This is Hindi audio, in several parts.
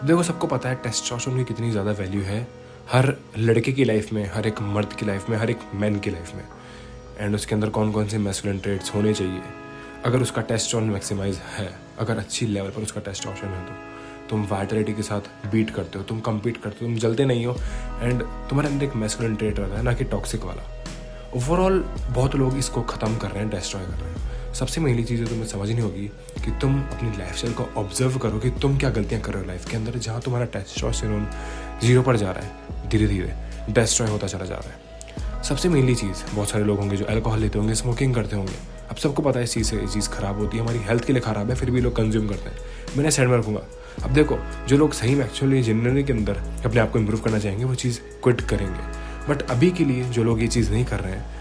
देखो सबको पता है टेस्टोस्टेरोन की कितनी ज़्यादा वैल्यू है हर लड़के की लाइफ में, हर एक मर्द की लाइफ में, हर एक मैन की लाइफ में। एंड उसके अंदर कौन कौन से मैस्कुलिन ट्रेट्स होने चाहिए। अगर उसका टेस्टोस्टेरोन मैक्सिमाइज है, अगर अच्छी लेवल पर उसका टेस्टोस्टेरोन है, तो तुम वाइटलिटी के साथ बीट करते हो, तुम कम्पीट करते हो, तुम जलते नहीं हो। एंड तुम्हारे अंदर एक मैस्कुलिन ट्रेट रहता है, ना कि टॉक्सिक वाला। ओवरऑल बहुत लोग इसको ख़त्म कर रहे हैं, डिस्ट्रॉय कर रहे हैं। सबसे पहली चीज़ तुम्हें समझनी होगी कि तुम अपनी लाइफस्टाइल को ऑब्जर्व करो कि तुम क्या गलतियां कर रहे हो लाइफ के अंदर, जहाँ तुम्हारा टेस्टोस्टेरोन 0 पर जा रहा है, धीरे धीरे डिस्ट्रॉय होता चला जा रहा है। सबसे पहली चीज़, बहुत सारे लोग होंगे जो अल्कोहल लेते होंगे, स्मोकिंग करते होंगे। अब सबको पता है इस चीज़ से ये चीज़ ख़राब होती है, हमारी हेल्थ के लिए ख़राब है, फिर भी लोग कंज्यूम करते हैं। मैंने साइड में रखूँगा। अब देखो, जो लोग सही में एक्चुअली जिंदगी के अंदर अपने आप को इम्प्रूव करना चाहेंगे, वो चीज़ क्विट करेंगे। बट अभी के लिए जो लोग ये चीज़ नहीं कर रहे हैं,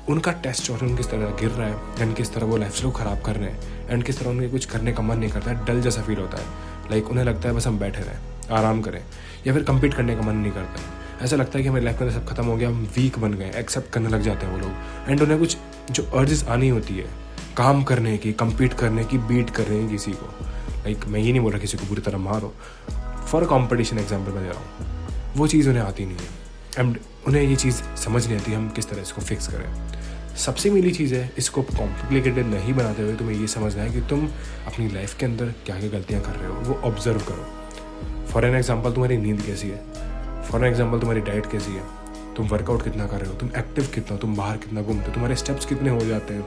उनका टेस्टोस्टेरोन किस तरह गिर रहा है, एंड किस तरह वो लाइफस्टाइल को ख़राब कर रहे हैं, एंड किस तरह उन्हें कुछ करने का मन नहीं करता है, डल जैसा फील होता है। लाइक उन्हें लगता है बस हम बैठे रहें, आराम करें, या फिर कम्पीट करने का मन नहीं करता है। ऐसा लगता है कि हमारी लाइफ में सब खत्म हो गया, हम वीक बन गए, एक्सेप्ट करने लग जाते हैं वो लोग। एंड उन्हें कुछ जो अर्जेस आनी होती है काम करने की, कम्पीट करने की, बीट करने की किसी को। लाइक मैं ये नहीं बोल रहा किसी को बुरी तरह मारो, फॉर कॉम्पिटिशन एग्जाम्पल मैं दे रहा हूँ, वो चीज़ उन्हें आती नहीं है। एंड उन्हें ये चीज़ समझ नहीं आती हम किस तरह इसको फिक्स करें। सबसे पहली चीज़ है, इसको कॉम्प्लिकेटेड नहीं बनाते हुए तुम्हें ये समझना है कि तुम अपनी लाइफ के अंदर क्या क्या गलतियाँ कर रहे हो, वो ऑब्जर्व करो। फॉर एन एग्जाम्पल तुम्हारी नींद कैसी है, फॉर एन एग्जाम्पल तुम्हारी डाइट कैसी है, तुम वर्कआउट कितना कर रहे हो, तुम एक्टिव कितना, तुम बाहर कितना घूमते हो, तुम्हारे स्टेप्स कितने हो जाते हैं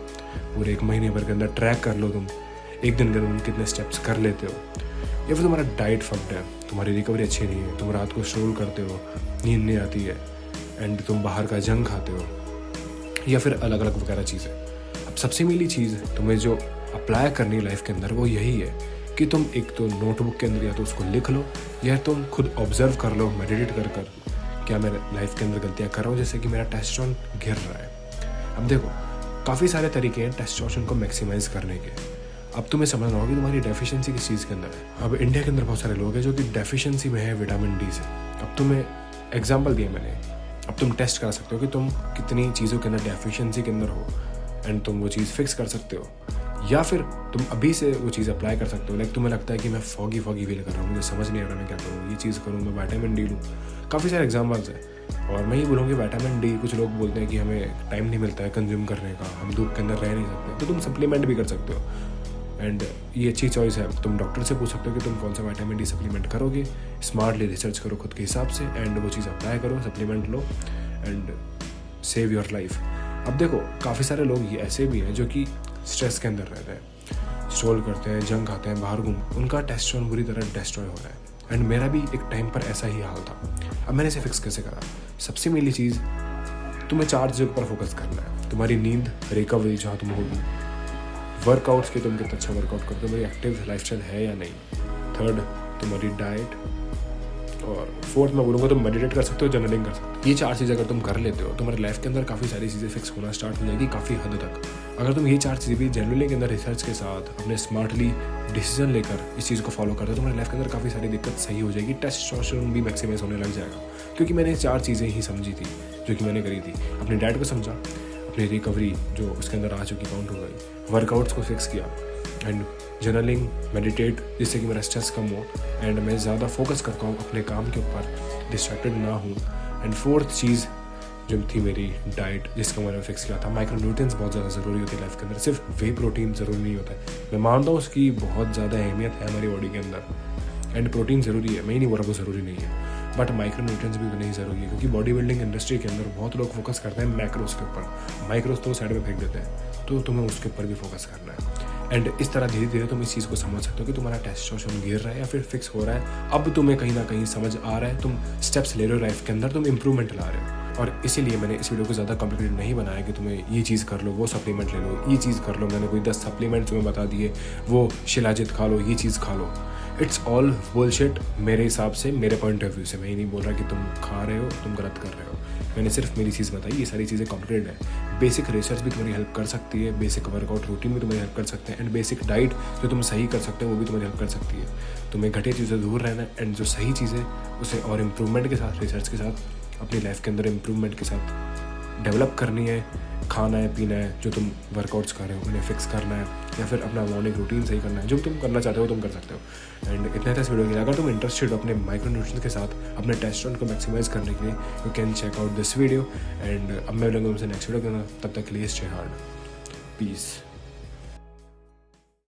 पूरे 1 महीने भर के अंदर। ट्रैक कर लो, तुम एक दिन के अंदर कितने स्टेप्स कर लेते हो। या फिर तुम्हारा डाइट फक्ड है, तुम्हारी रिकवरी अच्छी नहीं है, तुम रात को स्ट्रोल करते हो, नींद नहीं आती है, एंड तुम बाहर का जंक खाते हो, या फिर अलग अलग वगैरह चीज़ें। अब सबसे पहली चीज़ तुम्हें जो अप्लाई करनी है लाइफ के अंदर, वो यही है कि तुम एक तो नोटबुक के अंदर या तो उसको लिख लो, या तुम खुद ऑब्जर्व कर लो, मेडिटेट कर कर क्या मैं लाइफ के अंदर गलतियाँ कर रहा हूँ, जैसे कि मेरा टेस्टोस्टेरोन गिर रहा है। अब देखो, काफ़ी सारे तरीके हैं टेस्टोस्टेरोन को मैक्सिमाइज करने के। अब तुम्हें समझना होगा कि तुम्हारी डेफिशिएंसी किस चीज़ के अंदर है। अब इंडिया के अंदर बहुत सारे लोग हैं जो कि डेफिशिएंसी में है विटामिन डी से। अब तुम्हें एग्जाम्पल दिया मैंने, अब तुम टेस्ट कर सकते हो कि तुम कितनी चीज़ों के अंदर डेफिशिएंसी के अंदर हो, एंड तुम वो चीज़ फिक्स कर सकते हो। या फिर तुम अभी से वो चीज़ अप्लाई कर सकते हो। लाइक तुम्हें लगता है कि मैं फॉगी फील कर रहा हूँ, मुझे समझ नहीं आ रहा मैं क्या करूँ, ये चीज़ करूँ, मैं विटामिन डी लूँ। काफ़ी सारे एग्जाम्पल्स हैं। और मैं ये बोलूँगी विटामिन डी, कुछ लोग बोलते हैं कि हमें टाइम नहीं मिलता है कंज्यूम करने का, हम धूप के अंदर रह नहीं सकते, तो तुम सप्लीमेंट भी कर सकते हो। एंड ये अच्छी चॉइस है। तुम डॉक्टर से पूछ सकते हो कि तुम कौन सा विटामिन डी सप्लीमेंट करोगे। स्मार्टली रिसर्च करो खुद के हिसाब से, एंड वो चीज़ अप्लाई करो, supplement low, and save your life. अब देखो, काफ़ी सारे लोग ये ऐसे भी हैं जो कि स्ट्रेस के अंदर रहते हैं, स्ट्रोल करते हैं, जंक खाते हैं, बाहर घूम, उनका टेस्टोस्टेरोन बुरी तरह डिस्ट्रॉय हो रहा है। एंड मेरा भी एक टाइम पर ऐसा ही हाल था। अब मैंने इसे फिक्स कैसे करा? सबसे पहली चीज़, तुम्हें 4 चीज़ों पर फोकस करना है। तुम्हारी नींद, रिकवरी जहाँ तुम होगी, वर्कआउट्स के तुम कितना अच्छा वर्कआउट करते हो, तुम्हारी एक्टिव लाइफस्टाइल है या नहीं, थर्ड तुम्हारी डाइट, और फोर्थ मैं बोलूँगा तुम मेडिटेट कर सकते हो, जर्नलिंग कर सकते हो। ये 4 चीज़ें अगर तुम कर लेते हो, तुम्हारी लाइफ के अंदर काफ़ी सारी चीज़ें फिक्स होना स्टार्ट हो जाएगी काफ़ी हद तक। अगर तुम ये 4 चीज़ें भी जनरली के अंदर रिसर्च के साथ अपने स्मार्टली डिसीजन लेकर इस चीज़ को फॉलो करते हो, तुम्हारी लाइफ के अंदर काफ़ी सारी दिक्कत सही हो जाएगी। टेस्टोस्टेरोन भी मैक्सिमाइज होने लग जाएगा, क्योंकि मैंने 4 चीज़ें ही समझी थी जो कि मैंने करी थी। अपनी डाइट को समझा, अपनी रिकवरी जो उसके अंदर आ चुकी काउंट हो गई, वर्कआउट्स को फिक्स किया, एंड जर्नलिंग, मेडिटेट, जिससे कि मेरा स्ट्रेस कम हो, एंड मैं ज़्यादा फोकस कर पाऊँ अपने काम के ऊपर, डिस्ट्रैक्टेड ना हूँ। एंड फोर्थ चीज़ जो थी मेरी डाइट, जिसका मैंने फिक्स किया था। माइक्रोन्यूट्रिएंट्स बहुत ज़्यादा ज़रूरी होती है लाइफ के अंदर, सिर्फ वे प्रोटीन ज़रूरी नहीं होता है। मैं मानता हूँ उसकी बहुत ज़्यादा अहमियत है हमारी बॉडी के अंदर, एंड प्रोटीन ज़रूरी है, मैं ही नहीं बोल रहा वो ज़रूरी नहीं है, बट माइक्रोन्यूट्रिएंट्स भी नहीं ज़रूरी है, क्योंकि बॉडी बिल्डिंग इंडस्ट्री के अंदर बहुत लोग फोकस करते हैं मैक्रोस के ऊपर, माइक्रोस तो साइड में फेंक देते हैं, तो तुम्हें उसके ऊपर भी फोकस करना है। एंड इस तरह धीरे धीरे तुम इस चीज़ को समझ सकते हो कि तुम्हारा टेस्टोस्टेरोन गिर रहा है या फिर फिक्स हो रहा है। अब तुम्हें कहीं ना कहीं समझ आ रहा है, तुम स्टेप्स ले रहे हो लाइफ के अंदर, तुम इंप्रूवमेंट ला रहे हो। और इसीलिए मैंने इस वीडियो को ज़्यादा कॉम्प्लिकेटेड नहीं बनाया कि तुम्हें ये चीज़ कर लो, वो सप्लीमेंट ले लो, ये चीज़ कर लो। मैंने कोई 10 सप्लीमेंट तुम्हें बता दिए, वो शिलाजित खा लो, ये चीज़ खा लो। इट्स ऑल बुलशिट मेरे हिसाब से, मेरे पॉइंट ऑफ व्यू से। मैं ये नहीं बोल रहा कि तुम खा रहे हो, तुम गलत कर रहे हो, मैंने सिर्फ मेरी चीज़ बताई। ये सारी चीज़ें कॉम्प्लिकेटेड है। बेसिक रिसर्च भी तुम्हारी हेल्प कर सकती है, बेसिक वर्कआउट रूटीन भी तुम्हारी हेल्प कर सकते हैं, एंड बेसिक डाइट जो तुम सही कर सकते हो वो भी तुम्हारी हेल्प कर सकती है। तुम्हें घटिया चीज़ें दूर रहना है, एंड जो सही चीज़ें उसे और इम्प्रूवमेंट के साथ, रिसर्च के साथ, अपनी लाइफ के अंदर इम्प्रूवमेंट के साथ डेवलप करनी है, खाना है पीना है, जो तुम वर्कआउट्स कर रहे हो उन्हें फिक्स करना है, या फिर अपना मॉर्निंग रूटीन सही करना है, जो तुम करना चाहते हो तुम कर सकते हो। एंड इतना था इस वीडियो के लिए। अगर तुम इंटरेस्टेड हो अपने माइक्रो न्यूट्रिशन के साथ अपने टेस्टोस्टेरोन को मैक्सिमाइज करने के लिए, you can check out this video. And अब मैं मिलूंगा तुमसे नेक्स्ट वीडियो के अंदर, तब तक के लिए स्टे हार्ड, पीस।